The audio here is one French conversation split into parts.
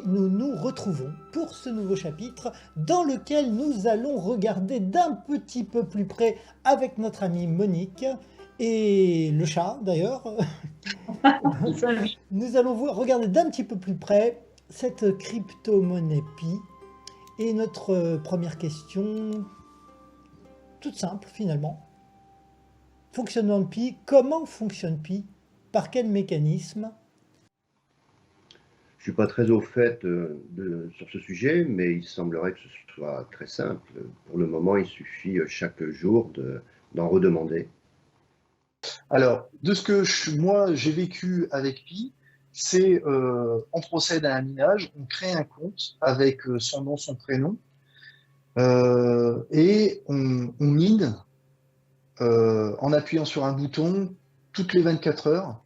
Nous nous retrouvons pour ce nouveau chapitre dans lequel nous allons regarder d'un petit peu plus près avec notre amie Monique et le chat d'ailleurs. Nous allons regarder d'un petit peu plus près cette crypto-monnaie Pi. Et notre première question, toute simple finalement. Fonctionnement de Pi, comment fonctionne Pi? Par quel mécanisme? Je ne suis pas très au fait sur ce sujet, mais il semblerait que ce soit très simple. Pour le moment, il suffit chaque jour d'en redemander. Alors, de ce que moi j'ai vécu avec Pi, c'est on procède à un minage, on crée un compte avec son nom, son prénom, et on mine en appuyant sur un bouton toutes les 24 heures.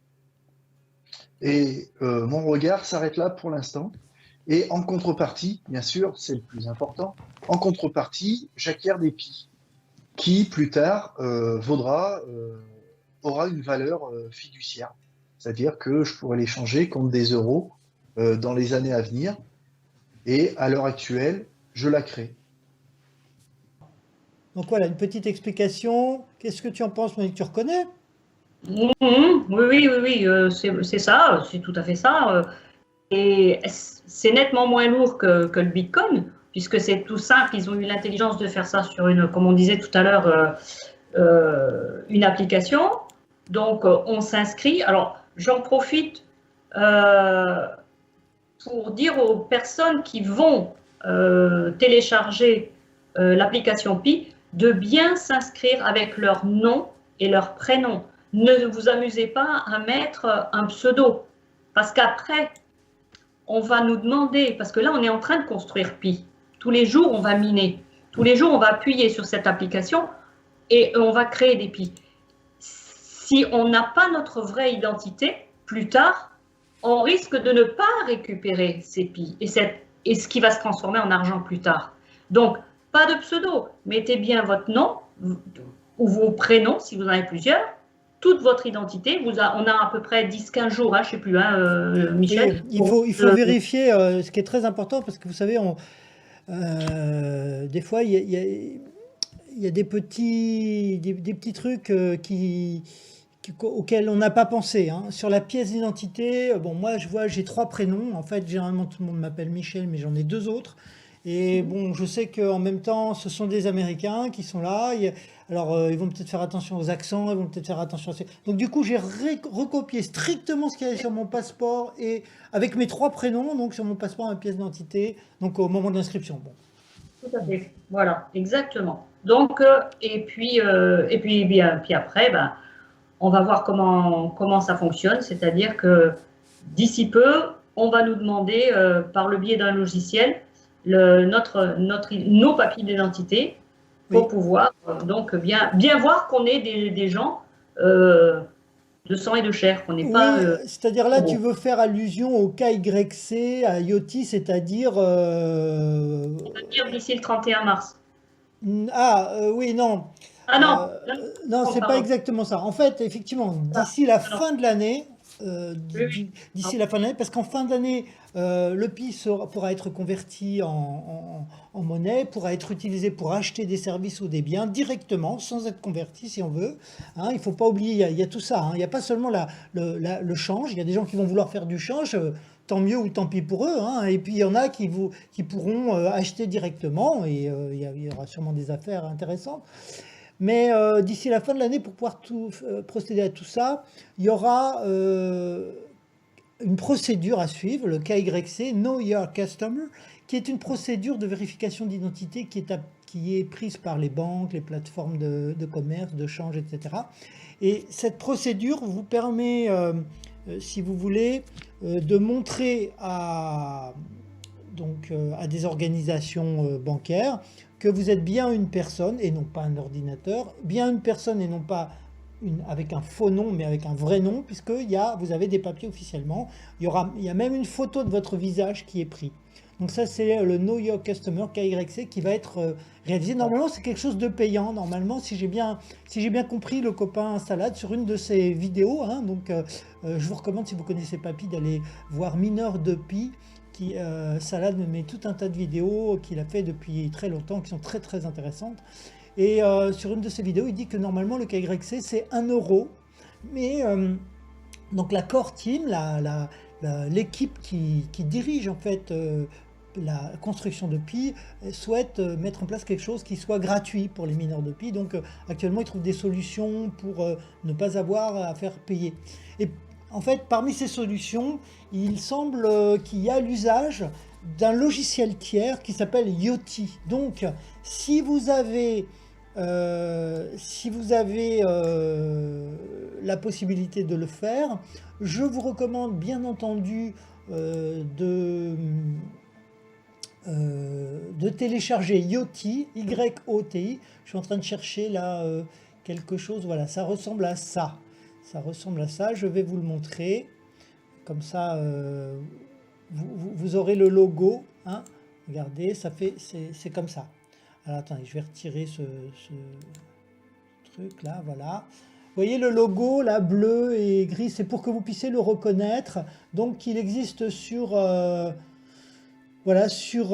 Et mon regard s'arrête là pour l'instant. Et en contrepartie, bien sûr, c'est le plus important, en contrepartie, j'acquiers des Pi, qui plus tard aura une valeur fiduciaire. C'est-à-dire que je pourrais les changer contre des euros dans les années à venir. Et à l'heure actuelle, je la crée. Donc voilà, une petite explication. Qu'est-ce que tu en penses, Monique? Tu reconnais? Oui, c'est ça, c'est tout à fait ça. Et c'est nettement moins lourd que le Bitcoin, puisque c'est tout simple. Ils ont eu l'intelligence de faire ça sur comme on disait tout à l'heure, une application. Donc, on s'inscrit. Alors, j'en profite pour dire aux personnes qui vont télécharger l'application Pi de bien s'inscrire avec leur nom et leur prénom. Ne vous amusez pas à mettre un pseudo, parce qu'après, on va nous demander, parce que là, on est en train de construire Pi. Tous les jours, on va miner. Tous les jours, on va appuyer sur cette application et on va créer des Pi. Si on n'a pas notre vraie identité, plus tard, on risque de ne pas récupérer ces Pi et ce qui va se transformer en argent plus tard. Donc, pas de pseudo. Mettez bien votre nom ou vos prénoms, si vous en avez plusieurs, toute votre identité. On a à peu près 10-15 jours, hein, je ne sais plus, hein, Michel. Oui, il faut vérifier, ce qui est très important, parce que vous savez, des fois, il y a des petits trucs auxquels on n'a pas pensé. Hein. Sur la pièce d'identité, bon, moi, j'ai 3 prénoms. En fait, généralement, tout le monde m'appelle Michel, mais j'en ai 2 autres. Et bon, je sais qu'en même temps, ce sont des Américains qui sont là. Alors, ils vont peut-être faire attention aux accents, ils vont peut-être faire attention à... Donc, du coup, j'ai recopié strictement ce qu'il y avait sur mon passeport et avec mes 3 prénoms, donc sur mon passeport, ma pièce d'identité, donc au moment de l'inscription. Bon. Tout à fait. Voilà, exactement. Donc, puis après, on va voir comment ça fonctionne. C'est-à-dire que d'ici peu, on va nous demander, par le biais d'un logiciel, nos papiers d'identité pour pouvoir donc bien voir qu'on est des gens de sang et de chair, qu'on n'est pas... c'est-à-dire là, tu veux faire allusion au KYC, à IoT, c'est-à-dire... On va dire d'ici le 31 mars. Oui, non. Ah non, non, c'est pas exactement ça. En fait, effectivement, d'ici la fin de l'année, parce qu'en fin d'année, le Pi pourra être converti en monnaie, pourra être utilisé pour acheter des services ou des biens directement, sans être converti si on veut. Hein, il ne faut pas oublier, il y a tout ça. Hein. Il n'y a pas seulement le change, il y a des gens qui vont vouloir faire du change. Tant mieux ou tant pis pour eux. Hein. Et puis il y en a qui pourront acheter directement et il y aura sûrement des affaires intéressantes. Mais d'ici la fin de l'année, pour pouvoir procéder à tout ça, il y aura une procédure à suivre, le KYC, Know Your Customer, qui est une procédure de vérification d'identité qui est prise par les banques, les plateformes de commerce, de change, etc. Et cette procédure vous permet, si vous voulez, de montrer à des organisations bancaires que vous êtes bien une personne et non pas un ordinateur, bien une personne et non pas avec un faux nom mais avec un vrai nom, puisque vous avez des papiers officiellement, il y a même une photo de votre visage qui est pris. Donc ça c'est le Know Your Customer, KYC, qui va être réalisé. Normalement c'est quelque chose de payant, normalement, si j'ai bien compris le copain Salade sur une de ses vidéos. Hein, donc je vous recommande, si vous connaissez pas Pi, d'aller voir Mineur de Pi, Salad met tout un tas de vidéos qu'il a fait depuis très longtemps, qui sont très très intéressantes. Et sur une de ces vidéos, il dit que normalement le KYC c'est 1 euro. Mais donc la core team, l'équipe qui dirige en fait la construction de Pi souhaite mettre en place quelque chose qui soit gratuit pour les mineurs de Pi. Donc actuellement ils trouvent des solutions pour ne pas avoir à faire payer. Et en fait parmi ces solutions, il semble qu'il y a l'usage d'un logiciel tiers qui s'appelle Yoti. Donc si vous avez la possibilité de le faire, je vous recommande bien entendu de télécharger Yoti, Y-O-T-I. Je suis en train de chercher là quelque chose, voilà, ça ressemble à ça. Ça ressemble à ça, je vais vous le montrer. Comme ça, vous aurez le logo. Hein. Regardez, c'est comme ça. Alors attendez, je vais retirer ce truc là, voilà. Vous voyez le logo là, bleu et gris, c'est pour que vous puissiez le reconnaître. Donc il existe sur, voilà, sur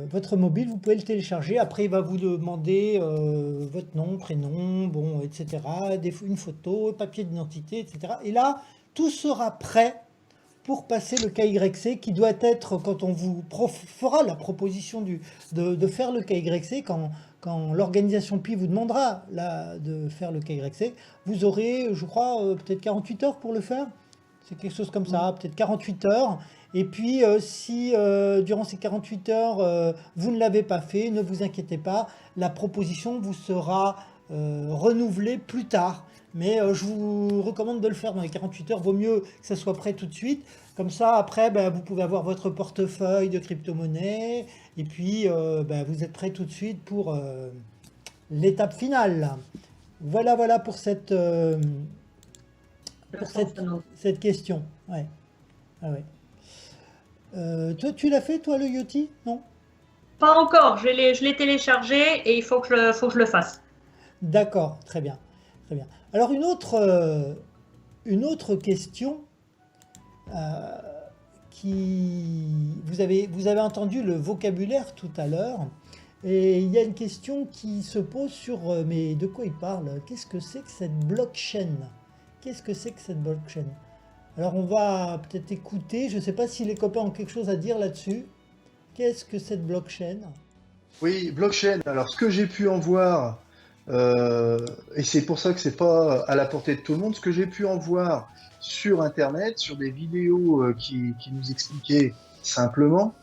votre mobile, vous pouvez le télécharger. Après il va vous demander votre nom, prénom, bon, etc. Une photo, papier d'identité, etc. Et là, tout sera prêt pour passer le KYC qui doit être, quand on vous fera la proposition de faire le KYC, quand l'organisation Pi vous demandera de faire le KYC, vous aurez, je crois, peut-être 48 heures pour le faire. C'est quelque chose comme ça, peut-être 48 heures. Et puis, si durant ces 48 heures, vous ne l'avez pas fait, ne vous inquiétez pas, la proposition vous sera renouvelée plus tard. Mais je vous recommande de le faire dans les 48 heures, vaut mieux que ça soit prêt tout de suite. Comme ça, après, vous pouvez avoir votre portefeuille de crypto-monnaie et puis vous êtes prêt tout de suite pour l'étape finale. Voilà pour cette question. Ouais. Ah ouais. Toi, tu l'as fait, toi, le Yoti? Non? Pas encore, je l'ai téléchargé et il faut que je le fasse. D'accord, très bien. Très bien. Alors une autre question vous avez entendu le vocabulaire tout à l'heure et il y a une question qui se pose sur mais de quoi il parle? Qu'est-ce que c'est que cette blockchain? Qu'est-ce que c'est que cette blockchain? Alors on va peut-être écouter, je ne sais pas si les copains ont quelque chose à dire là-dessus. Qu'est-ce que cette blockchain? Oui, blockchain. Alors ce que j'ai pu en voir, et c'est pour ça que c'est pas à la portée de tout le monde, ce que j'ai pu en voir sur Internet, sur des vidéos qui nous expliquaient simplement,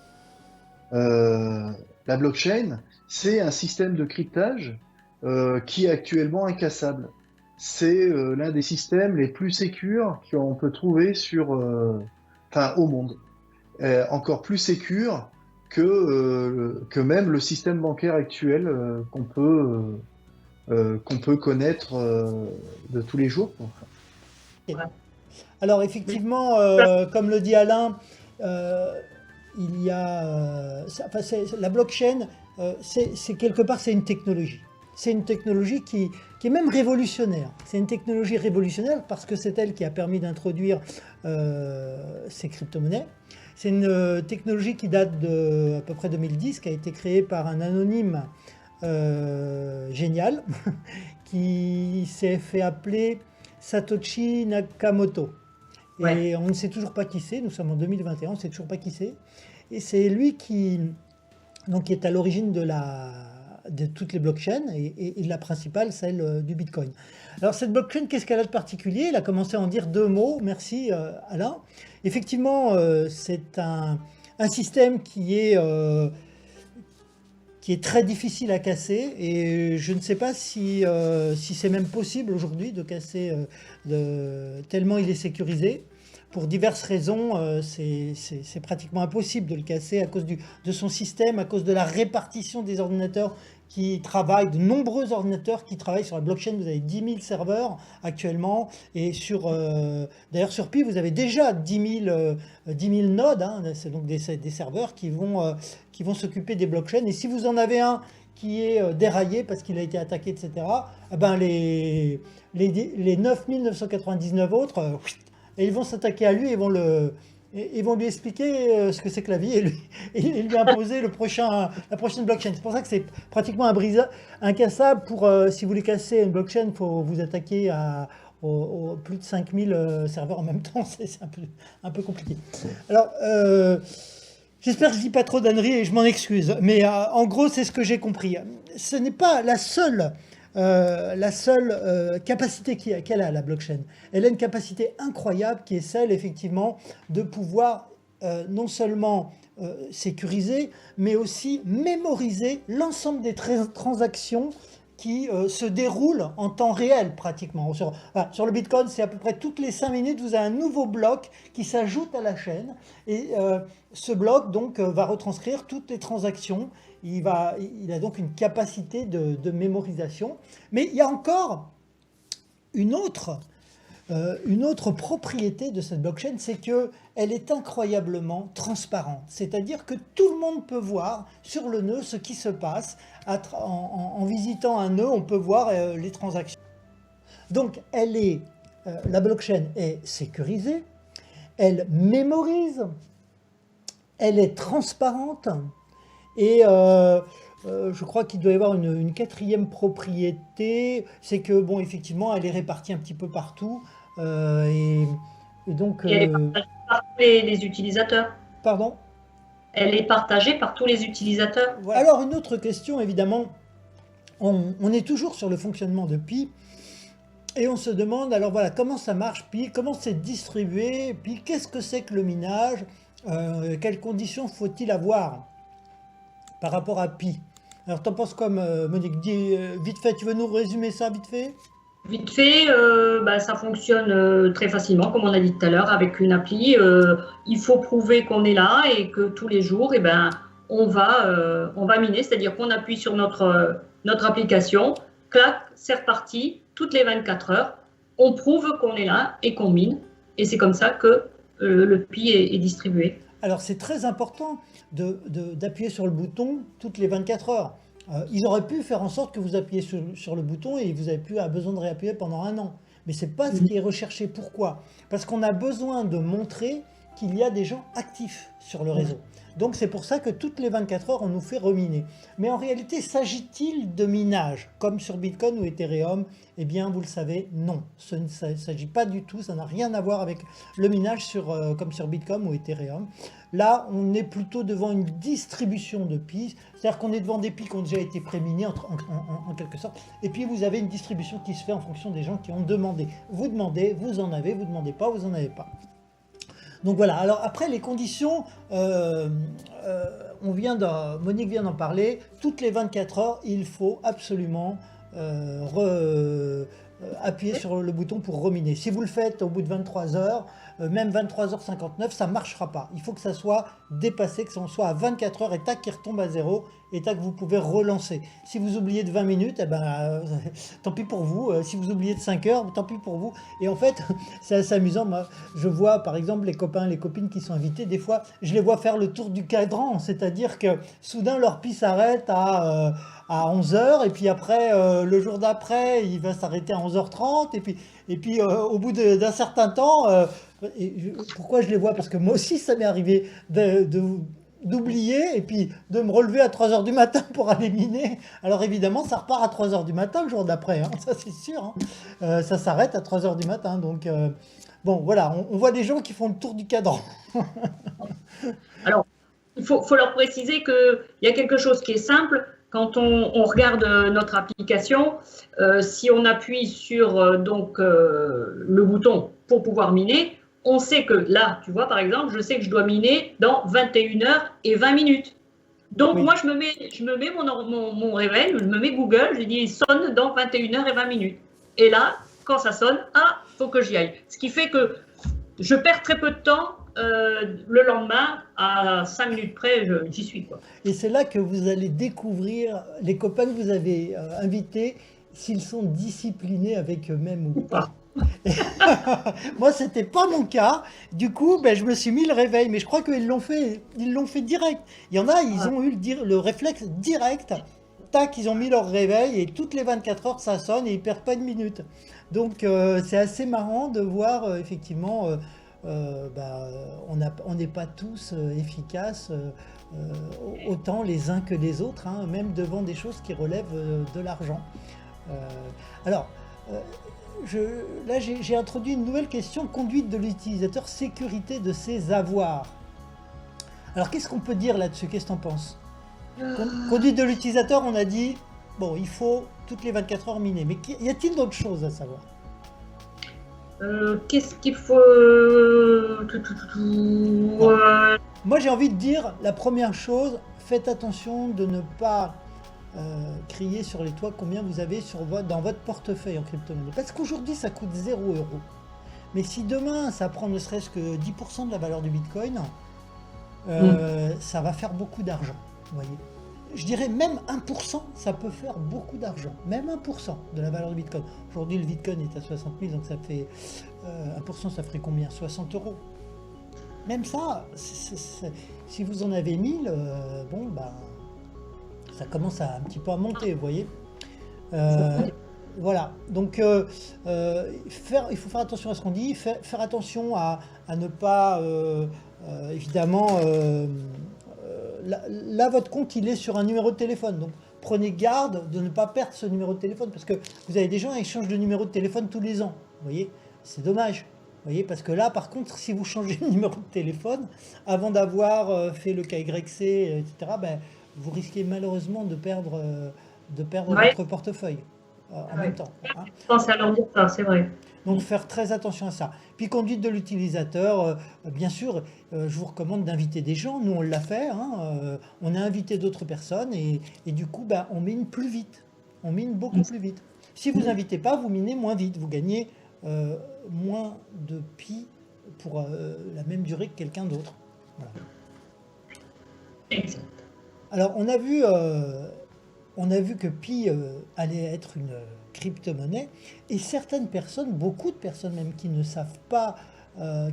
la blockchain, c'est un système de cryptage qui est actuellement incassable. C'est l'un des systèmes les plus sécures qu'on peut trouver au monde. Encore plus sécure que même le système bancaire actuel qu'on peut connaître de tous les jours. Alors effectivement, comme le dit Alain, il y a la blockchain, c'est quelque part c'est une technologie. C'est une technologie qui est même révolutionnaire. C'est une technologie révolutionnaire parce que c'est elle qui a permis d'introduire ces crypto-monnaies. C'est une technologie qui date à peu près 2010, qui a été créée par un anonyme génial qui s'est fait appeler Satoshi Nakamoto. Et on ne sait toujours pas qui c'est, nous sommes en 2021, on ne sait toujours pas qui c'est. Et c'est lui qui est à l'origine de toutes les blockchains et la principale, celle du Bitcoin. Alors cette blockchain, qu'est-ce qu'elle a de particulier? Il a commencé à en dire 2 mots, merci Alain. Effectivement, c'est un système qui est très difficile à casser et je ne sais pas si c'est même possible aujourd'hui de casser tellement il est sécurisé. Pour diverses raisons, c'est pratiquement impossible de le casser à cause de son système, à cause de la répartition des ordinateurs qui travaillent, de nombreux ordinateurs qui travaillent sur la blockchain. Vous avez 10 000 serveurs actuellement et d'ailleurs sur Pi, vous avez déjà 10 000 nodes, hein, c'est donc des serveurs qui vont s'occuper des blockchains. Et si vous en avez un qui est déraillé parce qu'il a été attaqué, etc., les 9 999 autres et ils vont s'attaquer à lui, ils vont lui expliquer ce que c'est que la vie et lui imposer la prochaine blockchain. C'est pour ça que c'est pratiquement incassable. Si vous voulez casser une blockchain, il faut vous attaquer aux plus de 5000 serveurs en même temps. C'est un peu compliqué. Alors, j'espère que je ne dis pas trop d'âneries et je m'en excuse. Mais en gros, c'est ce que j'ai compris. Ce n'est pas la seule capacité qu'elle a, la blockchain. Elle a une capacité incroyable qui est celle, effectivement, de pouvoir non seulement sécuriser, mais aussi mémoriser l'ensemble des transactions qui se déroulent en temps réel, pratiquement. Sur le Bitcoin, c'est à peu près toutes les 5 minutes, vous avez un nouveau bloc qui s'ajoute à la chaîne. Et ce bloc, donc, va retranscrire toutes les transactions. Il a donc une capacité de mémorisation. Mais il y a encore une autre propriété de cette blockchain, c'est qu'elle est incroyablement transparente. C'est-à-dire que tout le monde peut voir sur le nœud ce qui se passe. En visitant un nœud, on peut voir les transactions. Donc, la blockchain est sécurisée, elle mémorise, elle est transparente. Et je crois qu'il doit y avoir une quatrième propriété, c'est que, bon, effectivement, elle est répartie un petit peu partout. Et donc, elle est partagée par tous les utilisateurs. Pardon ? Elle est partagée par tous les utilisateurs. Voilà. Alors, une autre question, évidemment, on est toujours sur le fonctionnement de Pi. Et on se demande, alors voilà, comment ça marche Pi, comment c'est distribué, Pi, qu'est-ce que c'est que le minage, quelles conditions faut-il avoir par rapport à Pi. Alors, t'en penses comme Monique, dis vite fait, tu veux nous résumer ça vite fait? Vite fait, ça fonctionne très facilement, comme on a dit tout à l'heure, avec une appli. Il faut prouver qu'on est là et que tous les jours, on va miner, c'est-à-dire qu'on appuie sur notre application, clac, c'est reparti, toutes les 24 heures, on prouve qu'on est là et qu'on mine. Et c'est comme ça que le Pi est distribué. Alors, c'est très important d'appuyer sur le bouton toutes les 24 heures. Ils auraient pu faire en sorte que vous appuyez sur le bouton et vous n'avez plus besoin de réappuyer pendant 1 an. Mais ce n'est pas ce qui est recherché. Pourquoi? Parce qu'on a besoin de montrer qu'il y a des gens actifs sur le réseau. Donc c'est pour ça que toutes les 24 heures, on nous fait reminer. Mais en réalité, s'agit-il de minage, comme sur Bitcoin ou Ethereum? Eh bien, vous le savez, non. Ça ne s'agit pas du tout, ça n'a rien à voir avec le minage comme sur Bitcoin ou Ethereum. Là, on est plutôt devant une distribution de Pi, c'est-à-dire qu'on est devant des Pi qui ont déjà été préminés en quelque sorte. Et puis, vous avez une distribution qui se fait en fonction des gens qui ont demandé. Vous demandez, vous en avez, vous ne demandez pas, vous n'en avez pas. Donc voilà, alors après les conditions, Monique vient d'en parler, toutes les 24 heures, il faut absolument appuyer sur le bouton pour reminer. Si vous le faites au bout de 23 heures, même 23h59, ça ne marchera pas. Il faut que ça soit dépassé, que ça soit à 24 heures et tac, qui retombe à zéro et tac, vous pouvez relancer. Si vous oubliez de 20 minutes, tant pis pour vous. Si vous oubliez de 5 heures, tant pis pour vous. Et en fait, c'est assez amusant. Moi, je vois par exemple les copains, les copines qui sont invités, des fois, je les vois faire le tour du cadran, c'est-à-dire que soudain leur Pi s'arrête à 11h et puis après, le jour d'après, il va s'arrêter à 11h30 et puis au bout d'un certain temps, pourquoi je les vois? Parce que moi aussi, ça m'est arrivé d'oublier et puis de me relever à 3h du matin pour aller miner. Alors évidemment, ça repart à 3h du matin le jour d'après, hein, ça c'est sûr. Hein. Ça s'arrête à 3h du matin. Donc, bon, voilà, on voit des gens qui font le tour du cadran. Alors, il faut leur préciser qu'il y a quelque chose qui est simple. Quand on regarde notre application, si on appuie sur le bouton pour pouvoir miner, on sait que là, tu vois, par exemple, je sais que je dois miner dans 21h20. Donc, oui. Moi, je me mets mon réveil, je me mets Google, je dis, il sonne dans 21h20. Et là, quand ça sonne, il faut que j'y aille. Ce qui fait que je perds très peu de temps. Le lendemain, à 5 minutes près, j'y suis, quoi. Et c'est là que vous allez découvrir les copains que vous avez invités, s'ils sont disciplinés avec eux-mêmes ou pas. Moi, c'était pas mon cas. Du coup, je me suis mis le réveil. Mais je crois qu'ils l'ont fait direct. Il y en a, ils ont eu le réflexe direct. Tac, ils ont mis leur réveil et toutes les 24 heures, ça sonne et ils perdent pas une minute. Donc c'est assez marrant de voir effectivement, on n'est pas tous efficaces autant les uns que les autres, hein, même devant des choses qui relèvent de l'argent. Euh, alors, euh, là j'ai introduit une nouvelle question, conduite de l'utilisateur, sécurité de ses avoirs. Alors qu'est-ce qu'on peut dire là-dessus? Qu'est-ce que tu en penses? Conduite de l'utilisateur, on a dit, bon, il faut toutes les 24 heures miner. Mais y a-t-il d'autres choses à savoir? Qu'est-ce qu'il faut Moi, j'ai envie de dire, la première chose, faites attention de ne pas crier sur les toits combien vous avez dans votre portefeuille en crypto-monnaie. Parce qu'aujourd'hui, ça coûte 0 €. Mais si demain, ça prend ne serait-ce que 10% de la valeur du Bitcoin, ça va faire beaucoup d'argent. Vous voyez, je dirais même 1%, ça peut faire beaucoup d'argent. Même 1% de la valeur du Bitcoin. Aujourd'hui, le Bitcoin est à 60 000, donc ça fait 1%, ça ferait combien? 60 €. Même ça, si vous en avez 1000, bon, bah, ça commence un petit peu à monter, vous voyez. Voilà, donc il faut faire attention à ce qu'on dit, faire attention à ne pas, évidemment, là, votre compte, il est sur un numéro de téléphone, donc prenez garde de ne pas perdre ce numéro de téléphone, parce que vous avez des gens qui changent de numéro de téléphone tous les ans, vous voyez, c'est dommage. Vous voyez, parce que là, par contre, si vous changez de numéro de téléphone, avant d'avoir fait le KYC, etc., ben, vous risquez malheureusement de perdre Ouais, votre portefeuille en même ouais. temps, hein. Je pense à leur dire ça, c'est vrai. Donc faire très attention à ça. Puis conduite de l'utilisateur, bien sûr, je vous recommande d'inviter des gens. Nous, on l'a fait, hein, on a invité d'autres personnes et du coup, ben, on mine plus vite. On mine beaucoup plus vite. Si vous n'invitez pas, vous minez moins vite. Vous gagnez moins de pi pour la même durée que quelqu'un d'autre. Voilà. Exact. Alors, on a vu que Pi allait être une crypto-monnaie et certaines personnes, beaucoup de personnes même qui ne savent pas,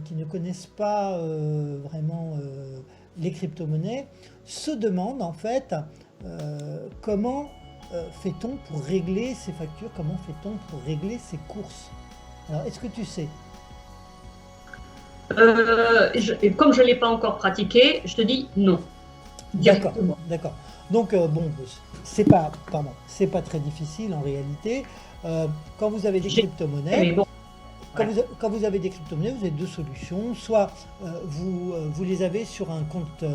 qui ne connaissent pas vraiment les crypto-monnaies, se demandent en fait comment fait-on pour régler ses factures, comment fait-on pour régler ses courses. Alors, est-ce que tu sais? Comme je ne l'ai pas encore pratiqué, je te dis non, D'accord, directement. d'accord. Donc, bon, c'est pas très difficile en réalité. Quand vous avez des Mais crypto-monnaies, bon, quand vous avez des crypto-monnaies, vous avez deux solutions. Soit vous les avez sur un compte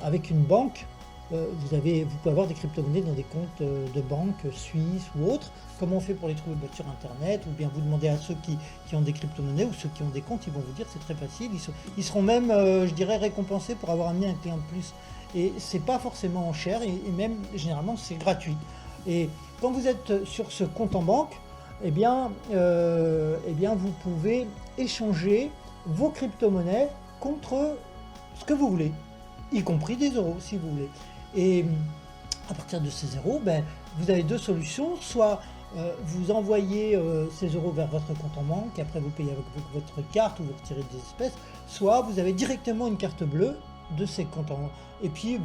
avec une banque. Vous pouvez avoir des crypto-monnaies dans des comptes de banque suisses ou autres. Comment on fait pour les trouver? Sur Internet, ou bien vous demandez à ceux qui ont des crypto-monnaies ou ceux qui ont des comptes, ils vont vous dire c'est très facile. Ils seront même, je dirais, récompensés pour avoir amené un client de plus. Et c'est pas forcément cher et même généralement c'est gratuit. Et quand vous êtes sur ce compte en banque, eh bien vous pouvez échanger vos crypto-monnaies contre ce que vous voulez, y compris des euros si vous voulez. Et à partir de ces euros, ben, vous avez deux solutions. Soit vous envoyez ces euros vers votre compte en banque, et après vous payez avec votre carte ou vous retirez des espèces. Soit vous avez directement une carte bleue de ces comptes en... Et puis,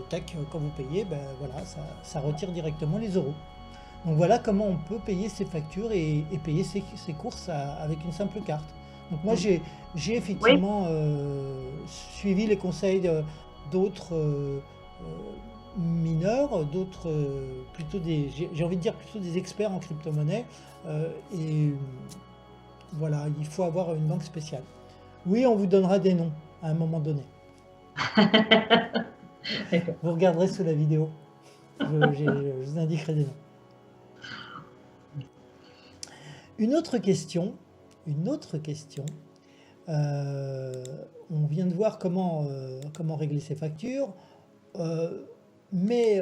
tac, quand vous payez, ben, voilà, ça retire directement les euros. Donc voilà comment on peut payer ses factures et payer ses courses avec une simple carte. Donc moi j'ai oui, effectivement suivi les conseils d'autres mineurs, d'autres j'ai envie de dire plutôt des experts en crypto-monnaie. Et voilà, il faut avoir une banque spéciale. Oui, on vous donnera des noms à un moment donné. d'accord. Vous regarderez sous la vidéo. Je vous indiquerai des noms. Une autre question. On vient de voir comment régler ses factures, mais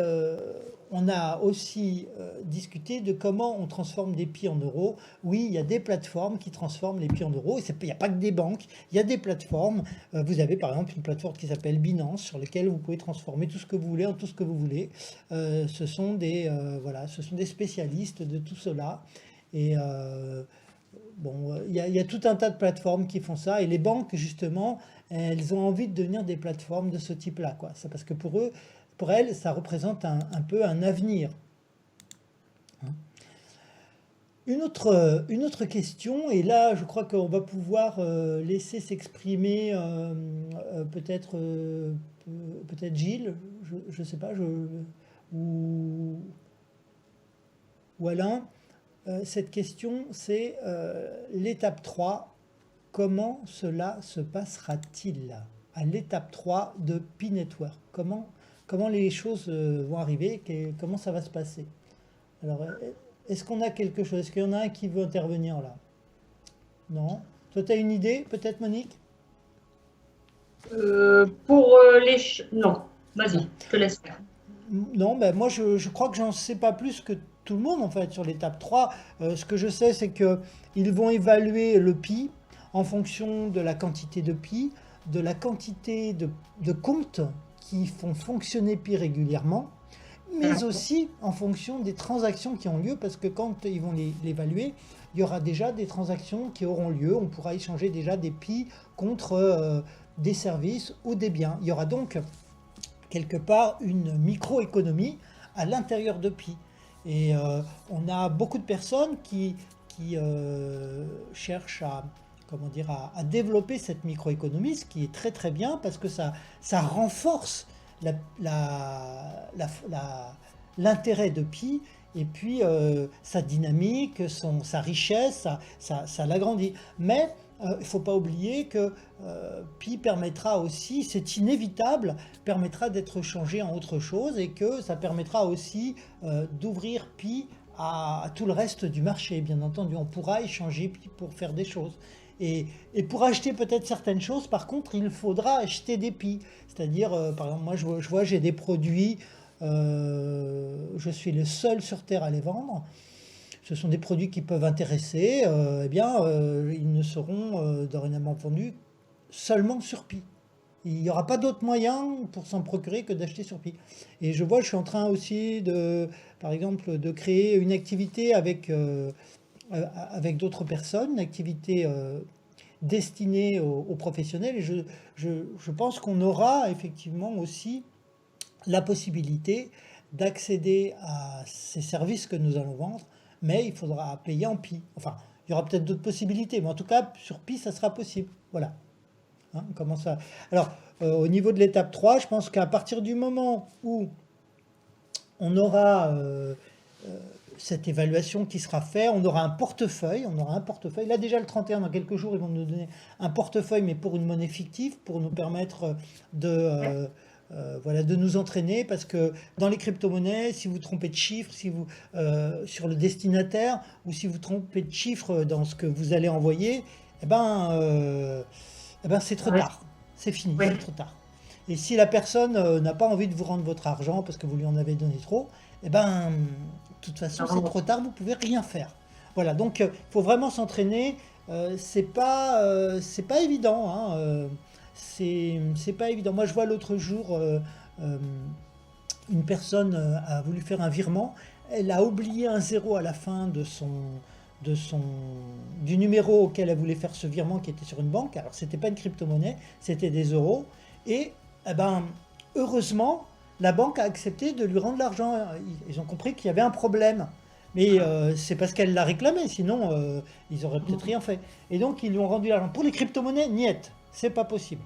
on a aussi discuté de comment on transforme des pi en euros. Oui, il y a des plateformes qui transforment les pi en euros. Il n'y a pas que des banques, il y a des plateformes. Vous avez par exemple une plateforme qui s'appelle Binance, sur laquelle vous pouvez transformer tout ce que vous voulez en tout ce que vous voulez. Ce sont des spécialistes de tout cela. Et bon, il y a tout un tas de plateformes qui font ça. Et les banques, justement, elles ont envie de devenir des plateformes de ce type-là, quoi. C'est parce que pour elles, ça représente un peu un avenir. Une autre question, et là je crois qu'on va pouvoir laisser s'exprimer peut-être peut-être Gilles, je ne sais pas, ou, ou Alain. Cette question, c'est l'étape 3. Comment cela se passera-t-il à l'étape 3 de Pi Network? Comment les choses vont arriver? Comment ça va se passer? Alors, est-ce qu'on a quelque chose? Est-ce qu'il y en a un qui veut intervenir là? Non? Toi, tu as une idée, peut-être, Monique? Non, vas-y, je te laisse faire. Non, ben moi, je crois que j'en sais pas plus que tout le monde, en fait, sur l'étape 3. Ce que je sais, c'est qu'ils vont évaluer le pi en fonction de la quantité de pi, de la quantité de comptes qui font fonctionner pi régulièrement, mais aussi en fonction des transactions qui ont lieu, parce que quand ils vont l'évaluer, il y aura déjà des transactions qui auront lieu. On pourra échanger déjà des pi contre des services ou des biens. Il y aura donc quelque part une microéconomie à l'intérieur de pi. Et on a beaucoup de personnes qui cherchent comment dire, à développer cette microéconomie, ce qui est très très bien parce que ça renforce l'intérêt de pi, et puis sa dynamique, sa richesse, ça l'agrandit. Mais il ne faut pas oublier que pi permettra aussi, c'est inévitable, permettra d'être changé en autre chose, et que ça permettra aussi d'ouvrir pi à tout le reste du marché. Bien entendu, on pourra échanger pi pour faire des choses. Et pour acheter peut-être certaines choses, par contre, il faudra acheter des pi. C'est-à-dire, par exemple, moi je vois, j'ai des produits, je suis le seul sur Terre à les vendre. Ce sont des produits qui peuvent intéresser, eh bien, ils ne seront dorénavant vendus seulement sur pi. Il n'y aura pas d'autre moyen pour s'en procurer que d'acheter sur pi. Et je vois, je suis en train aussi par exemple, de créer une activité avec d'autres personnes, une activité destinée aux professionnels. Et je pense qu'on aura effectivement aussi la possibilité d'accéder à ces services que nous allons vendre, mais il faudra payer en pi. Enfin, il y aura peut-être d'autres possibilités, mais en tout cas, sur pi, ça sera possible. Voilà. Hein, comment ça... Alors, au niveau de l'étape 3, je pense qu'à partir du moment où on aura cette évaluation qui sera faite, on aura un portefeuille. Là, déjà, le 31, dans quelques jours, ils vont nous donner un portefeuille, mais pour une monnaie fictive, pour nous permettre de nous entraîner, parce que dans les crypto-monnaies, si vous trompez de chiffre, sur le destinataire, ou si vous trompez de chiffre dans ce que vous allez envoyer, c'est trop tard. C'est fini, c'est trop tard. Et si la personne n'a pas envie de vous rendre votre argent parce que vous lui en avez donné trop, de toute façon, c'est trop tard, vous ne pouvez rien faire. Voilà, donc il faut vraiment s'entraîner. C'est pas évident, hein, c'est pas évident. Moi, je vois l'autre jour, une personne a voulu faire un virement. Elle a oublié un 0 à la fin du numéro auquel elle voulait faire ce virement, qui était sur une banque. Alors, c'était pas une crypto-monnaie, c'était des euros. Et heureusement, la banque a accepté de lui rendre l'argent. Ils ont compris qu'il y avait un problème. Mais c'est parce qu'elle l'a réclamé, sinon ils auraient peut-être rien fait. Et donc, ils lui ont rendu l'argent. Pour les crypto-monnaies, niet, c'est pas possible.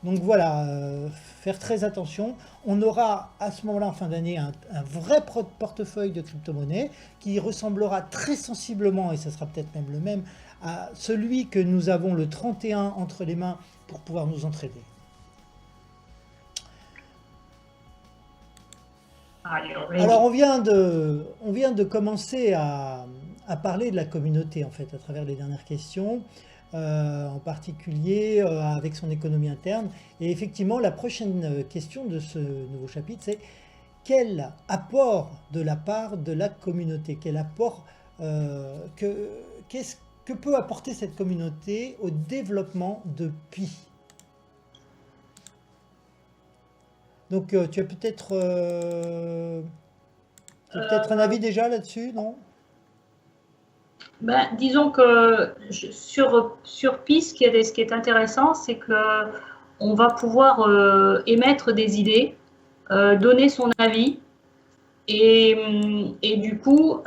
Donc voilà, faire très attention. On aura à ce moment-là, en fin d'année, un vrai portefeuille de crypto-monnaies qui ressemblera très sensiblement, et ce sera peut-être même le même, à celui que nous avons le 31 entre les mains pour pouvoir nous entraîner. Alors on vient de commencer à parler de la communauté, en fait, à travers les dernières questions, en particulier avec son économie interne. Et effectivement, la prochaine question de ce nouveau chapitre, c'est quel apport de la part de la communauté, quel apport, que peut apporter cette communauté au développement de Pi? Donc, tu as peut-être un avis déjà là-dessus, non? Disons que sur Pi, ce qui est intéressant, c'est qu'on va pouvoir émettre des idées, donner son avis, et du coup,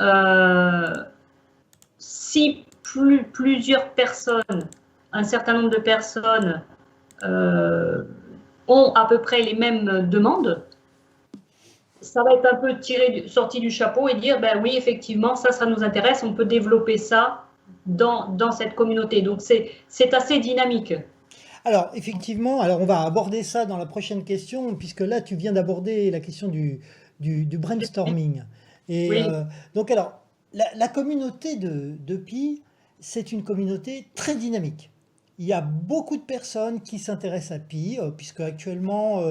si plusieurs personnes, un certain nombre de personnes ont à peu près les mêmes demandes, ça va être un peu sorti du chapeau et dire, ben oui, effectivement, ça nous intéresse, on peut développer ça dans cette communauté. Donc, c'est assez dynamique. Alors, effectivement, alors on va aborder ça dans la prochaine question, puisque là, tu viens d'aborder la question du brainstorming. Et Oui. donc, alors, la communauté de Pi, c'est une communauté très dynamique. Il y a beaucoup de personnes qui s'intéressent à Pi, puisque actuellement,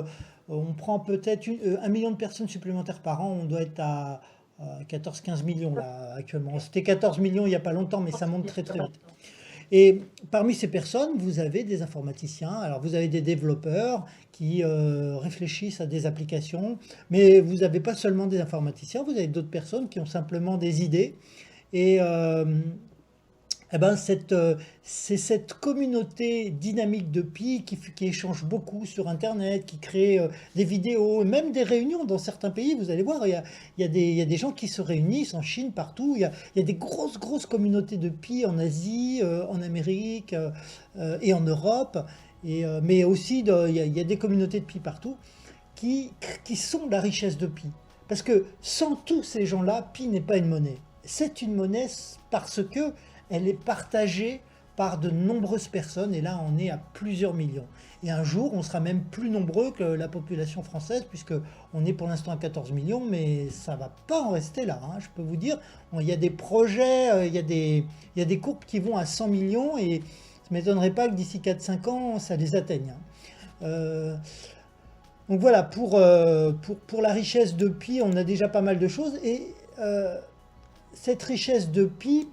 on prend peut-être 1 million de personnes supplémentaires par an. On doit être à 14-15 millions là actuellement. C'était 14 millions il n'y a pas longtemps, mais ça monte très très vite. Et parmi ces personnes, vous avez des informaticiens, alors vous avez des développeurs qui réfléchissent à des applications, mais vous n'avez pas seulement des informaticiens, vous avez d'autres personnes qui ont simplement des idées. Et eh ben c'est cette communauté dynamique de Pi qui échange beaucoup sur Internet, qui crée des vidéos, et même des réunions dans certains pays. Vous allez voir, il y a des gens qui se réunissent en Chine, partout. Il y a des grosses communautés de Pi en Asie, en Amérique et en Europe. Mais aussi, il y a des communautés de Pi partout qui sont la richesse de Pi. Parce que sans tous ces gens-là, Pi n'est pas une monnaie. C'est une monnaie parce que elle est partagée par de nombreuses personnes, et là on est à plusieurs millions. Et un jour, on sera même plus nombreux que la population française, puisqu'on est pour l'instant à 14 millions, mais ça ne va pas en rester là, hein, je peux vous dire. Il y a des projets, il y a des courbes qui vont à 100 millions, et ça ne m'étonnerait pas que d'ici 4-5 ans, ça les atteigne. Donc voilà, pour la richesse de Pi, on a déjà pas mal de choses, et cette richesse de Pi,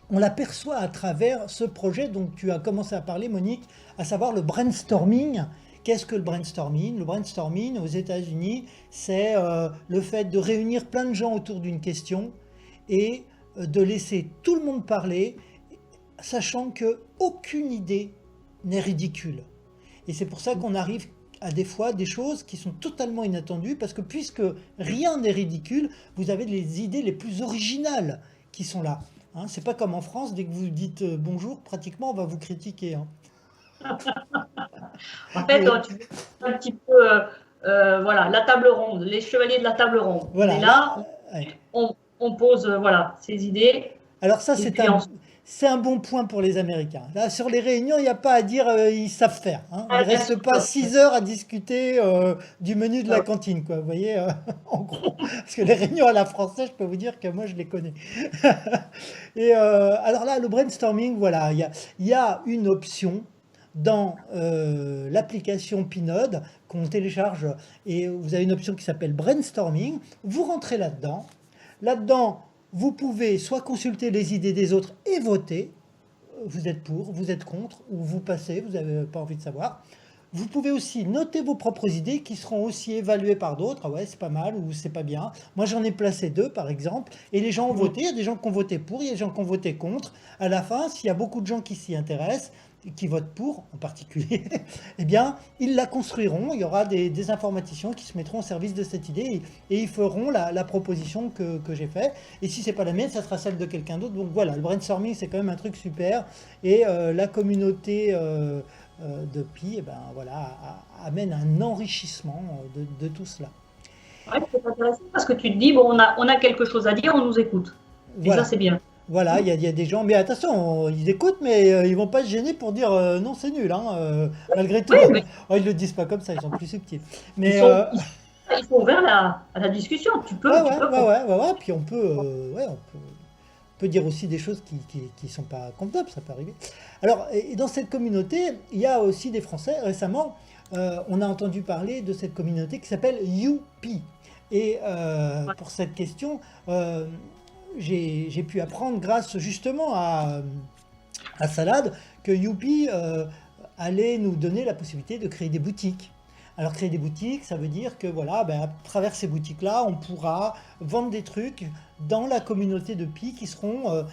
on l'aperçoit à travers ce projet dont tu as commencé à parler, Monique, à savoir le brainstorming. Qu'est-ce que le brainstorming? Le brainstorming aux États-Unis, c'est le fait de réunir plein de gens autour d'une question et de laisser tout le monde parler, sachant qu'aucune idée n'est ridicule. Et c'est pour ça qu'on arrive à des fois des choses qui sont totalement inattendues, parce que puisque rien n'est ridicule, vous avez les idées les plus originales qui sont là. Hein, c'est pas comme en France, dès que vous dites bonjour, pratiquement on va vous critiquer. Hein. En fait, tu veux un petit peu voilà, la table ronde, les chevaliers de la table ronde. Voilà. Et là, Ouais. on pose voilà, ces idées. Alors ça, c'est un bon point pour les Américains. Là, sur les réunions, il n'y a pas à dire ils savent faire. Hein. Ils ne restent pas 6 heures à discuter du menu de la cantine, quoi. Vous voyez, en gros. Parce que les réunions à la française, je peux vous dire que moi, je les connais. Et alors là, le brainstorming, voilà, il y a une option dans l'application Pinode qu'on télécharge, et vous avez une option qui s'appelle brainstorming. Vous rentrez là-dedans. Là-dedans, vous pouvez soit consulter les idées des autres et voter, vous êtes pour, vous êtes contre, ou vous passez, vous n'avez pas envie de savoir. Vous pouvez aussi noter vos propres idées qui seront aussi évaluées par d'autres. Ah ouais, c'est pas mal ou c'est pas bien. Moi, j'en ai placé 2, par exemple, et les gens ont voté. Il y a des gens qui ont voté pour, il y a des gens qui ont voté contre. À la fin, s'il y a beaucoup de gens qui s'y intéressent, qui votent pour en particulier, eh bien, ils la construiront. Il y aura des informaticiens qui se mettront au service de cette idée et ils feront la proposition que j'ai faite. Et si c'est pas la mienne, ça sera celle de quelqu'un d'autre. Donc voilà, le brainstorming, c'est quand même un truc super. Et la communauté de Pi, eh ben, voilà, amène un enrichissement de tout cela. Ouais, c'est intéressant parce que tu te dis, bon, on a quelque chose à dire, on nous écoute. Et Voilà. ça, c'est bien. Voilà, il y a des gens, mais attention, ils écoutent, mais ils vont pas se gêner pour dire non, c'est nul, hein, malgré tout. Oui, mais Oh, ils le disent pas comme ça, ils sont plus subtils. Mais ils sont ouverts à la discussion. Tu peux. ouais, puis on peut dire aussi des choses qui sont pas convenables, ça peut arriver. Alors, et dans cette communauté, il y a aussi des Français. Récemment, on a entendu parler de cette communauté qui s'appelle Youpi. Et pour cette question, j'ai pu apprendre grâce justement à Salade que Youpi allait nous donner la possibilité de créer des boutiques. Alors créer des boutiques, ça veut dire que voilà, ben, à travers ces boutiques-là, on pourra vendre des trucs dans la communauté de Pi qui seront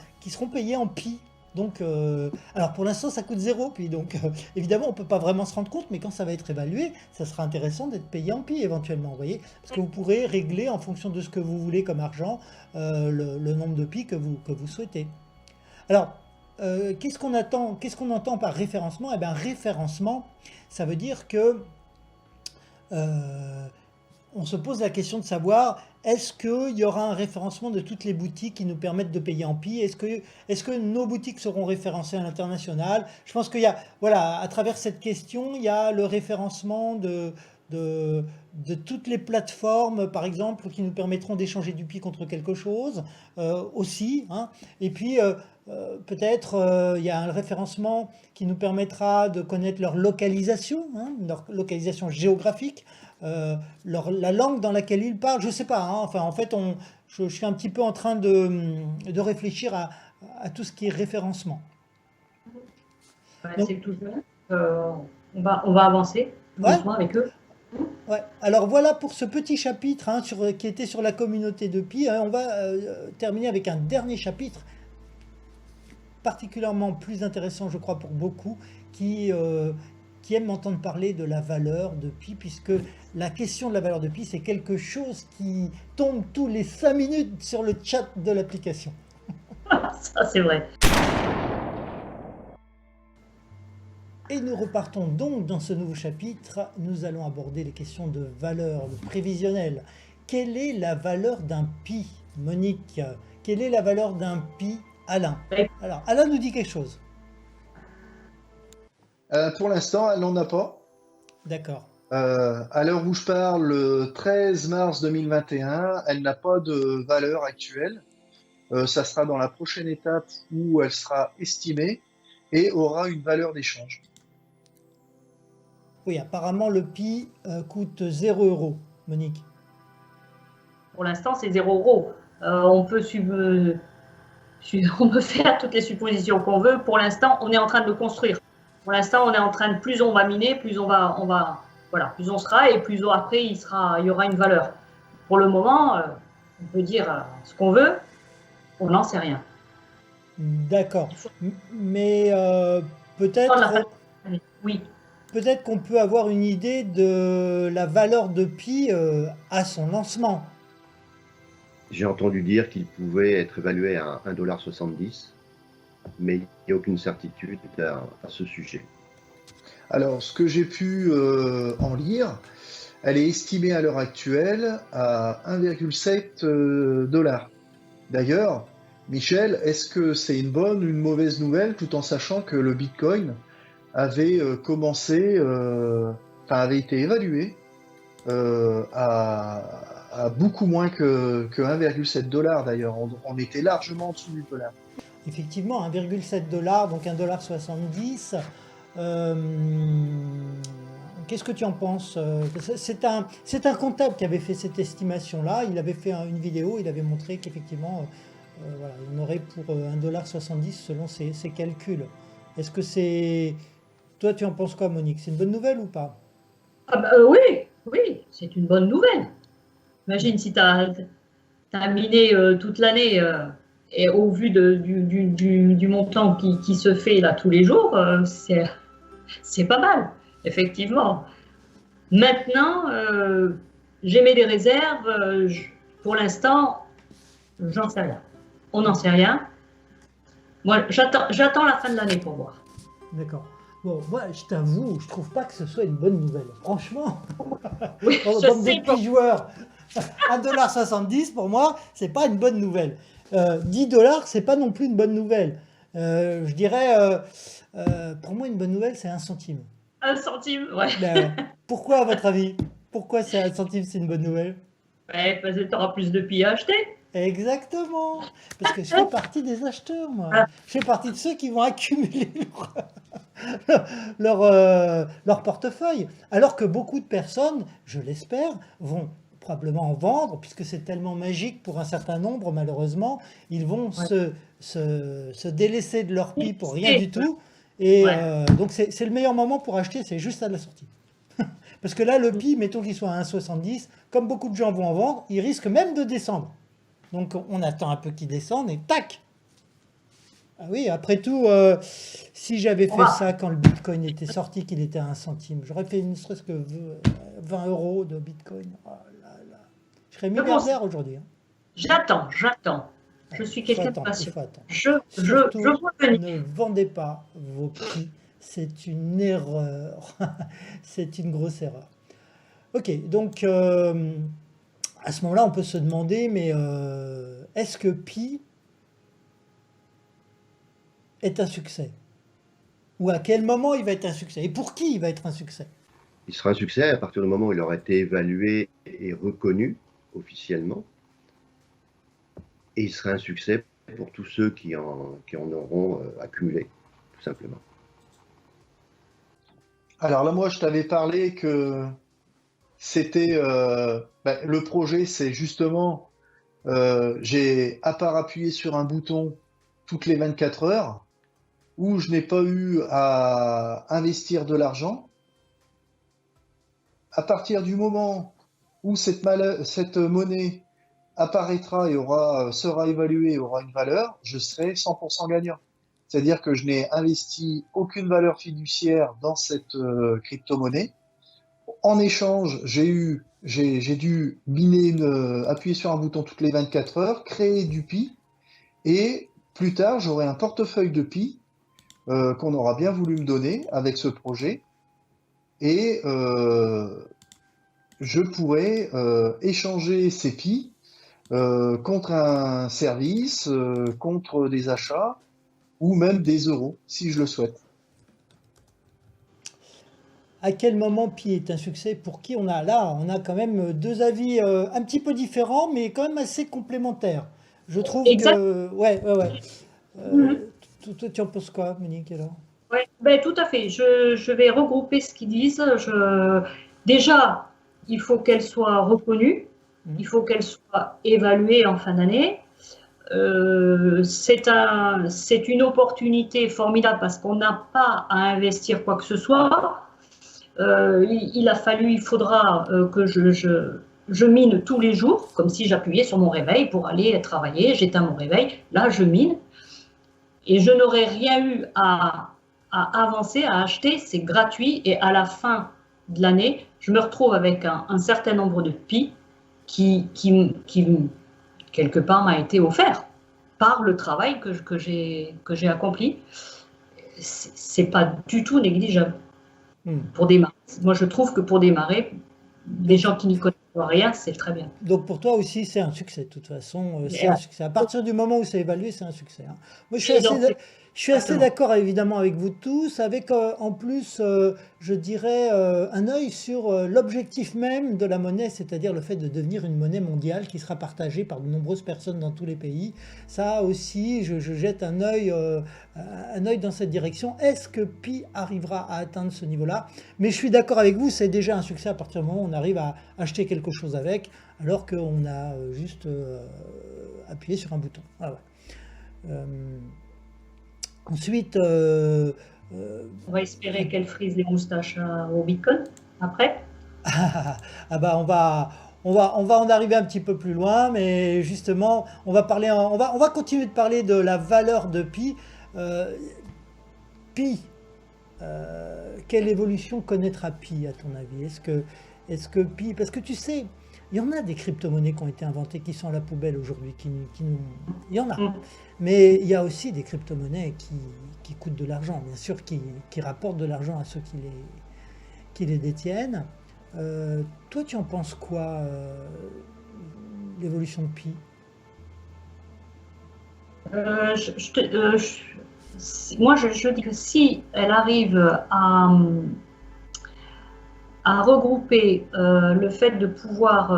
payés en Pi. Donc, alors pour l'instant, ça coûte 0 Pi. Donc, évidemment, on ne peut pas vraiment se rendre compte, mais quand ça va être évalué, ça sera intéressant d'être payé en Pi éventuellement, vous voyez. Parce que vous pourrez régler en fonction de ce que vous voulez comme argent, le nombre de Pi que vous souhaitez. Alors, qu'est-ce qu'on entend par référencement? Eh bien, référencement, ça veut dire que on se pose la question de savoir, est-ce qu'il y aura un référencement de toutes les boutiques qui nous permettent de payer en Pi? Est-ce que nos boutiques seront référencées à l'international? Je pense qu'il y a, voilà, à travers cette question, il y a le référencement de toutes les plateformes, par exemple, qui nous permettront d'échanger du Pi contre quelque chose aussi, hein. Et puis, peut-être, il y a un référencement qui nous permettra de connaître leur localisation, hein, leur localisation géographique, la langue dans laquelle ils parlent, je ne sais pas, hein. Enfin, en fait, je suis un petit peu en train de réfléchir à tout ce qui est référencement. C'est tout jeune. On va avancer doucement avec eux. Ouais. Alors voilà pour ce petit chapitre, hein, qui était sur la communauté de Pi. On va terminer avec un dernier chapitre particulièrement plus intéressant, je crois, pour beaucoup qui aiment entendre parler de la valeur de Pi, puisque la question de la valeur de Pi, c'est quelque chose qui tombe tous les 5 minutes sur le chat de l'application. Ça, c'est vrai. Et nous repartons donc dans ce nouveau chapitre. Nous allons aborder les questions de valeur, de prévisionnel. Quelle est la valeur d'un Pi, Monique? Quelle est la valeur d'un Pi, Alain? Alors, Alain nous dit quelque chose. Pour l'instant, elle n'en a pas. D'accord. À l'heure où je parle, le 13 mars 2021, elle n'a pas de valeur actuelle. Ça sera dans la prochaine étape où elle sera estimée et aura une valeur d'échange. Oui, apparemment, le Pi coûte 0 €, Monique. Pour l'instant, c'est 0 €. On peut faire toutes les suppositions qu'on veut. Pour l'instant, on est en train de le construire. Pour l'instant, on est en train de, plus on va miner, plus on sera, et plus après, il y aura une valeur. Pour le moment, on peut dire ce qu'on veut, on n'en sait rien. D'accord. Mais peut-être... Oui. Peut-être qu'on peut avoir une idée de la valeur de Pi à son lancement. J'ai entendu dire qu'il pouvait être évalué à 1,70 $, mais il n'y a aucune certitude à ce sujet. Alors, ce que j'ai pu en lire, elle est estimée à l'heure actuelle à 1,7 $. D'ailleurs, Michel, est-ce que c'est une bonne ou une mauvaise nouvelle, tout en sachant que le Bitcoin avait avait été évalué à beaucoup moins que 1,7 $ d'ailleurs. On était largement en dessous du dollar. Effectivement, 1,7 $, donc 1,70 $. Qu'est-ce que tu en penses? C'est un comptable qui avait fait cette estimation-là. Il avait fait une vidéo, il avait montré qu'effectivement, voilà, on aurait pour 1,70 $ selon ses calculs. Est-ce que c'est... Toi, tu en penses quoi, Monique? C'est une bonne nouvelle ou pas? Oui, c'est une bonne nouvelle. Imagine si tu as miné toute l'année et au vu du montant qui se fait là tous les jours, c'est pas mal, effectivement. Maintenant, j'émets des réserves. Pour l'instant, j'en sais rien. On n'en sait rien. Moi, j'attends la fin de l'année pour voir. D'accord. Bon, moi, je t'avoue, je trouve pas que ce soit une bonne nouvelle. Franchement, oui, comme des petits joueurs, 1,70 $, pour moi, c'est pas une bonne nouvelle. 10 $, c'est pas non plus une bonne nouvelle. Je dirais, pour moi, une bonne nouvelle, c'est 1 centime. 1 centime, ouais. Ben, pourquoi, à votre avis? Pourquoi c'est 1 centime, c'est une bonne nouvelle? Ouais, parce que tu auras plus de Pi à acheter. Exactement. Parce que je fais partie des acheteurs, moi. Je fais partie de ceux qui vont accumuler leur portefeuille. Alors que beaucoup de personnes, je l'espère, vont probablement en vendre, puisque c'est tellement magique pour un certain nombre, malheureusement. Ils vont se délaisser de leur Pi pour rien du tout. Et donc, c'est le meilleur moment pour acheter, c'est juste à la sortie. Parce que là, le Pi, mettons qu'il soit à 1,70, comme beaucoup de gens vont en vendre, il risque même de descendre. Donc, on attend un peu qu'il descende et tac! Ah oui, après tout, si j'avais On fait va. ça quand le Bitcoin était sorti, qu'il était à 1 centime, j'aurais fait ne serait-ce que 20 euros de Bitcoin. Oh là là. Je serais Mais bon, milliardaire aujourd'hui, hein. j'attends. Ouais, Je suis il faut quelqu'un de attendre, il patient. faut attendre. Je Surtout, vois venir. ne vendez pas vos prix. C'est une erreur. C'est une grosse erreur. Ok, donc à ce moment-là, on peut se demander, mais est-ce que Pi est un succès? Ou à quel moment il va être un succès? Et pour qui il va être un succès? Il sera un succès à partir du moment où il aura été évalué et reconnu officiellement. Et il sera un succès pour tous ceux qui en auront accumulé, tout simplement. Alors là, moi, je t'avais parlé que c'était le projet, c'est justement j'ai à part appuyer sur un bouton toutes les 24 heures où je n'ai pas eu à investir de l'argent. À partir du moment où cette monnaie apparaîtra et sera évaluée et aura une valeur, je serai 100% gagnant. C'est-à-dire que je n'ai investi aucune valeur fiduciaire dans cette crypto-monnaie. En échange, j'ai dû appuyer sur un bouton toutes les 24 heures, créer du Pi, et plus tard, j'aurai un portefeuille de Pi qu'on aura bien voulu me donner avec ce projet, et je pourrai échanger ces Pi contre un service, contre des achats, ou même des euros, si je le souhaite. À quel moment Pi est un succès? Pour qui on a là? On a quand même deux avis un petit peu différents, mais quand même assez complémentaires. Je trouve Exact. que... Ouais, ouais, ouais. Mhm. Toi, tu en penses quoi, Monique, alors? Ouais, ben, tout à fait. Je vais regrouper ce qu'ils disent. Déjà, il faut qu'elle soit reconnue, il Mhm. faut qu'elle soit évaluée en fin d'année. C'est une opportunité formidable parce qu'on n'a pas à investir quoi que ce soit. Il faudra que je mine tous les jours, comme si j'appuyais sur mon réveil pour aller travailler, j'éteins mon réveil, là je mine, et je n'aurai rien eu à avancer, à acheter, c'est gratuit, et à la fin de l'année, je me retrouve avec un certain nombre de pi qui quelque part m'a été offert par le travail que j'ai accompli. C'est pas du tout négligeable Hmm. pour démarrer. Moi, je trouve que pour démarrer, des Donc, gens qui n'y connaissent rien, c'est très bien. donc pour toi aussi, c'est un succès. De toute façon, c'est Et, un succès. À partir du moment où c'est évalué, c'est un succès, hein. Moi, et donc, je suis assez exactement. d'accord évidemment avec vous tous, avec en plus, je dirais, un œil sur l'objectif même de la monnaie, c'est-à-dire le fait de devenir une monnaie mondiale qui sera partagée par de nombreuses personnes dans tous les pays. Ça aussi, je jette un œil dans cette direction. Est-ce que Pi arrivera à atteindre ce niveau-là? Mais je suis d'accord avec vous, c'est déjà un succès à partir du moment où on arrive à acheter quelque chose avec, alors qu'on a juste appuyé sur un bouton. Ah ouais. Euh, ensuite, On va espérer qu'elle frise les moustaches au Bitcoin après. ah bah on va en arriver un petit peu plus loin, mais justement, on va continuer de parler de la valeur de Pi. Euh, Pi, quelle évolution connaîtra Pi à ton avis? Est-ce que Pi, parce que tu sais, il y en a des crypto-monnaies qui ont été inventées qui sont à la poubelle aujourd'hui, il y en a. Mm. Mais il y a aussi des crypto-monnaies qui coûtent de l'argent, bien sûr, qui rapportent de l'argent à ceux qui les détiennent. Toi, tu en penses quoi, l'évolution de Pi? Moi, je dis que si elle arrive à regrouper le fait de pouvoir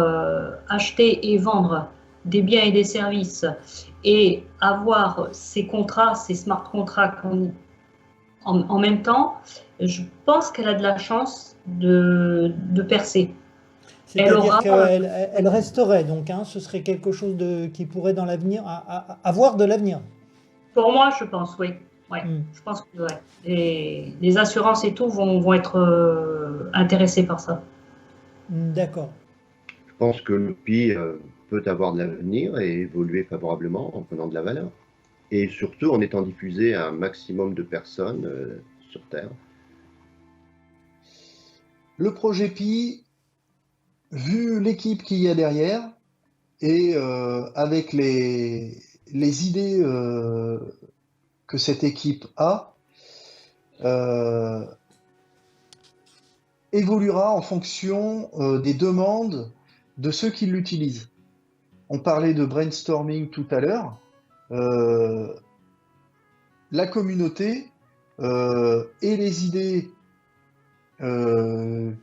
acheter et vendre des biens et des services et avoir ces contrats, ces smart contracts en même temps, je pense qu'elle a de la chance de percer. Elle C'est-à-dire aura, qu'elle resterait, donc, hein, ce serait quelque chose qui pourrait dans l'avenir avoir de l'avenir. pour moi, je pense, oui. Ouais, Hmm. je pense que ouais. Les assurances et tout vont être intéressés par ça. D'accord. Je pense que le Pi peut avoir de l'avenir et évoluer favorablement en prenant de la valeur. et surtout en étant diffusé à un maximum de personnes sur Terre. Le projet Pi, vu l'équipe qu'il y a derrière, et avec les idées que cette équipe a, évoluera en fonction des demandes de ceux qui l'utilisent. On parlait de brainstorming tout à l'heure. La communauté et les idées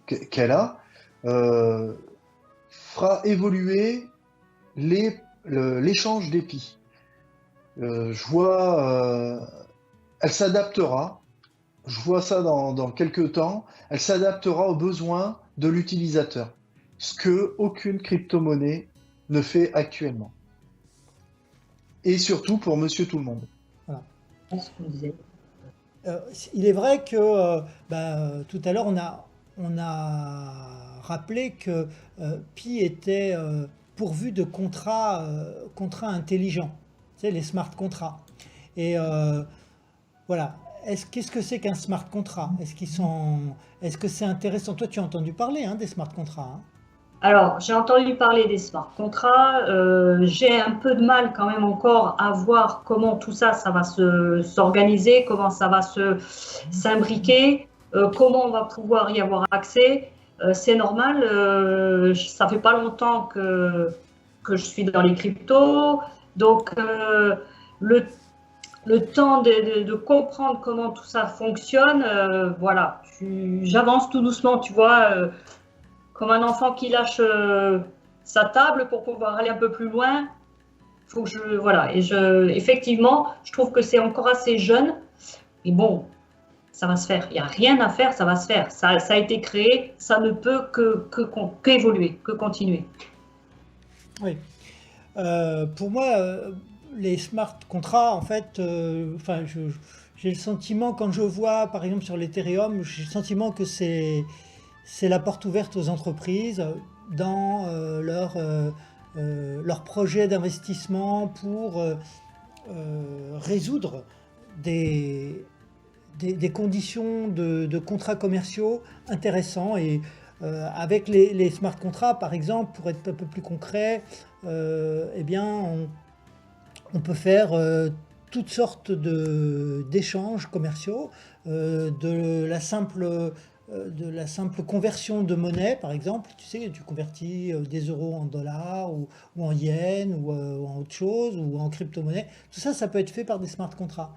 qu'elle a fera évoluer l'échange d'épis. Je vois, elle s'adaptera. Je vois ça dans quelques temps. Elle s'adaptera aux besoins de l'utilisateur, ce que aucune crypto-monnaie ne fait actuellement. Et surtout pour Monsieur Tout le Monde. Il est vrai que tout à l'heure on a rappelé que Pi était pourvu de contrats intelligents, tu sais, les smart contrats. Et voilà. Qu'est-ce que c'est qu'un smart contract? Est-ce que c'est intéressant? Toi, tu as entendu parler des smart contracts, hein? Alors, j'ai entendu parler des smart contracts. J'ai un peu de mal quand même encore à voir comment tout ça, ça va s'organiser, comment ça va s'imbriquer, comment on va pouvoir y avoir accès. C'est normal, ça fait pas longtemps que je suis dans les cryptos. Donc, le temps de comprendre comment tout ça fonctionne, voilà, j'avance tout doucement, tu vois, comme un enfant qui lâche sa table pour pouvoir aller un peu plus loin. Faut que voilà, effectivement, je trouve que c'est encore assez jeune, et bon, ça va se faire. Il n'y a rien à faire, ça va se faire. Ça a été créé, ça ne peut qu'évoluer, que continuer. Oui. Pour moi, les smart contracts, en fait, j'ai le sentiment, quand je vois, par exemple, sur l'Ethereum, j'ai le sentiment que c'est la porte ouverte aux entreprises dans leur projet d'investissement pour résoudre des conditions de contrats commerciaux intéressants. Et avec les smart contracts, par exemple, pour être un peu plus concret, eh bien, on peut faire toutes sortes d'échanges commerciaux, de la simple conversion de monnaie, par exemple. Tu sais, tu convertis des euros en dollars ou en yens ou en autre chose ou en crypto-monnaie. Tout ça, ça peut être fait par des smart contracts.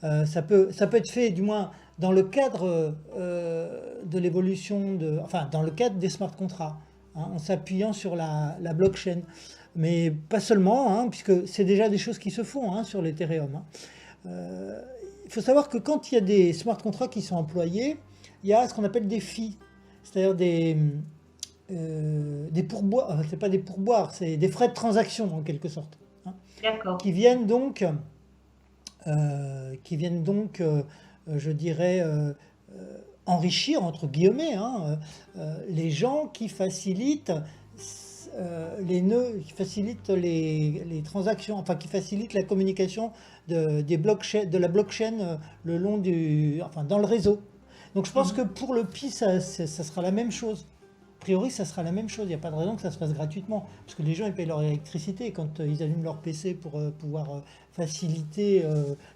Ça peut être fait, du moins, dans le cadre de l'évolution dans le cadre des smart contracts, en s'appuyant sur la blockchain. Mais pas seulement, puisque c'est déjà des choses qui se font sur l'Ethereum. Il faut savoir que quand il y a des smart contracts qui sont employés, il y a ce qu'on appelle des fees, c'est-à-dire des pourboires. C'est pas des pourboires, c'est des frais de transaction en quelque sorte, D'accord. qui viennent donc, je dirais, enrichir entre guillemets les gens qui facilitent les nœuds, qui facilitent les transactions, enfin qui facilitent la communication de la blockchain le long dans le réseau. Donc je pense que pour le Pi, ça sera la même chose. A priori, ça sera la même chose. Il n'y a pas de raison que ça se fasse gratuitement. Parce que les gens, ils payent leur électricité quand ils allument leur PC pour pouvoir faciliter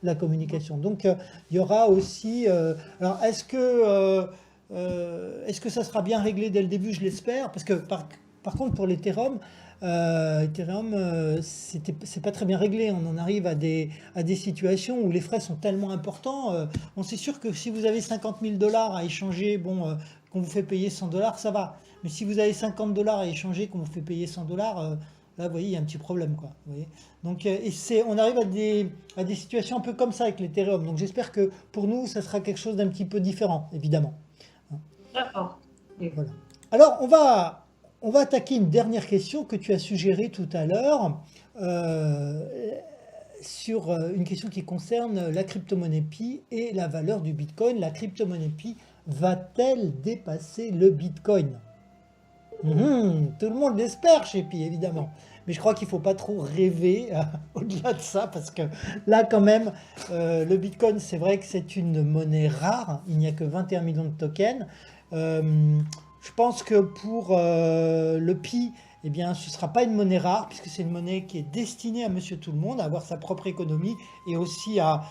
la communication. Donc il y aura aussi... alors est-ce que ça sera bien réglé dès le début? Je l'espère. Parce que par contre, pour l'Ethereum, c'est pas très bien réglé. On en arrive à des situations où les frais sont tellement importants. Bon, c'est sûr que si vous avez 50 000 $ à échanger, qu'on vous fait payer 100 $, ça va. Mais si vous avez 50 $ à échanger, qu'on vous fait payer 100 $, là, vous voyez, il y a un petit problème, quoi. Vous voyez. Donc, on arrive à des situations un peu comme ça avec l'Ethereum. Donc, j'espère que pour nous, ça sera quelque chose d'un petit peu différent, évidemment. D'accord. Voilà. Alors, on va attaquer une dernière question que tu as suggérée tout à l'heure, sur une question qui concerne la crypto-monnaie Pi et la valeur du Bitcoin. La crypto-monnaie Pi va-t-elle dépasser le Bitcoin? Tout le monde l'espère chez Pi, évidemment. mais je crois qu'il ne faut pas trop rêver au-delà de ça, parce que là, quand même, le Bitcoin, c'est vrai que c'est une monnaie rare. Il n'y a que 21 millions de tokens. Je pense que pour le Pi, eh bien, ce ne sera pas une monnaie rare, puisque c'est une monnaie qui est destinée à monsieur tout le monde, à avoir sa propre économie et aussi à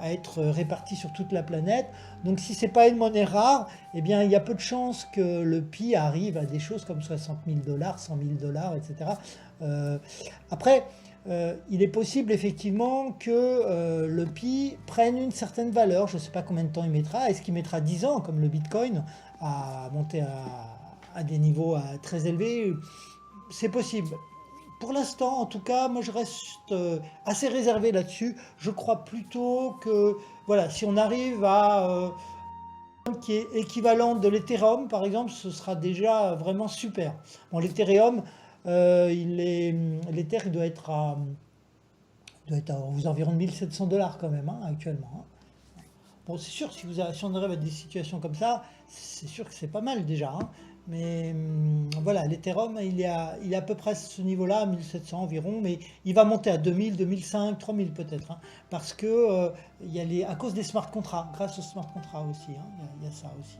être répartie sur toute la planète. Donc si ce n'est pas une monnaie rare, eh bien, il y a peu de chances que le Pi arrive à des choses comme 60 000 $, 100 000 $, etc. Après, il est possible effectivement que le Pi prenne une certaine valeur. Je ne sais pas combien de temps il mettra. Est-ce qu'il mettra 10 ans, comme le Bitcoin, à monter à des niveaux très élevés? C'est possible. Pour l'instant, en tout cas, moi je reste assez réservé là-dessus. Je crois plutôt que, voilà, si on arrive à qui est équivalent de l'Ethereum, par exemple, ce sera déjà vraiment super. Bon, l'Ethereum, l'Ether, il doit être aux environs de 1700 $ quand même, hein, actuellement. Hein. Bon, c'est sûr, si on arrive à des situations comme ça, c'est sûr que c'est pas mal déjà. Hein. Mais voilà, l'Ethereum, il est à peu près à ce niveau-là, 1700 environ, mais il va monter à 2000, 2005, 3000 peut-être, hein, parce que à cause des smart contracts, grâce aux smart contracts aussi, hein, il y a ça aussi.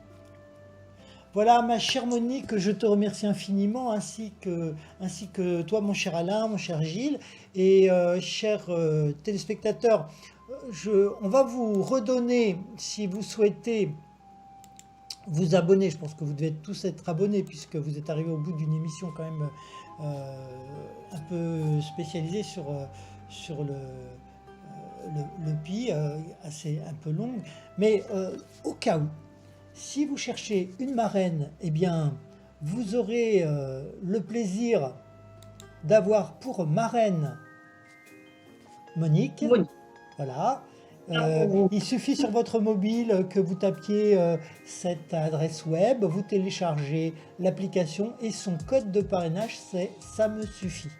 Voilà, ma chère Monique, je te remercie infiniment, ainsi que toi, mon cher Alain, mon cher Gilles, et chers téléspectateurs, on va vous redonner, si vous souhaitez vous abonner, je pense que vous devez tous être abonnés, puisque vous êtes arrivés au bout d'une émission quand même un peu spécialisée sur le Pi, un peu longue, mais au cas où, si vous cherchez une marraine, eh bien, vous aurez le plaisir d'avoir pour marraine Monique. Oui. Voilà. Il suffit sur votre mobile que vous tapiez cette adresse web, vous téléchargez l'application et son code de parrainage, c'est « ça me suffit ».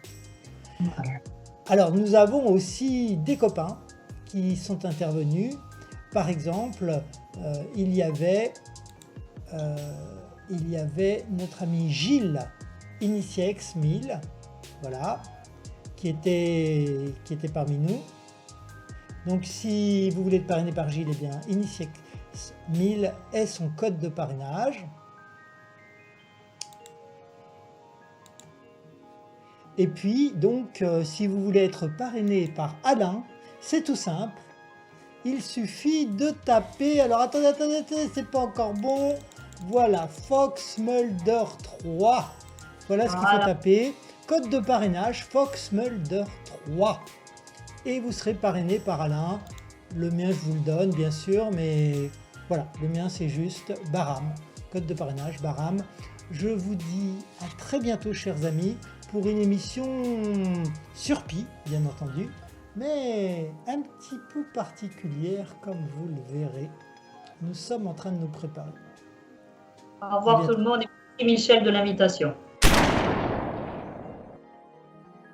Alors, nous avons aussi des copains qui sont intervenus. Par exemple, il y avait notre ami Gilles, Initiex 1000, voilà, qui était parmi nous. Donc si vous voulez être parrainé par Gilles, eh bien Initiex 1000 est son code de parrainage. Et puis donc si vous voulez être parrainé par Alain, c'est tout simple. Il suffit de taper, alors attendez, c'est pas encore bon. Voilà, Foxmulder 3. Voilà ce qu'il faut taper. Code de parrainage, Foxmulder 3. Et vous serez parrainé par Alain. Le mien, je vous le donne, bien sûr, mais voilà, le mien, c'est juste Baram. Code de parrainage, Baram. Je vous dis à très bientôt, chers amis, pour une émission sur Pi, bien entendu, mais un petit peu particulière, comme vous le verrez. Nous sommes en train de nous préparer. Au revoir tout le monde et merci Michel de l'invitation.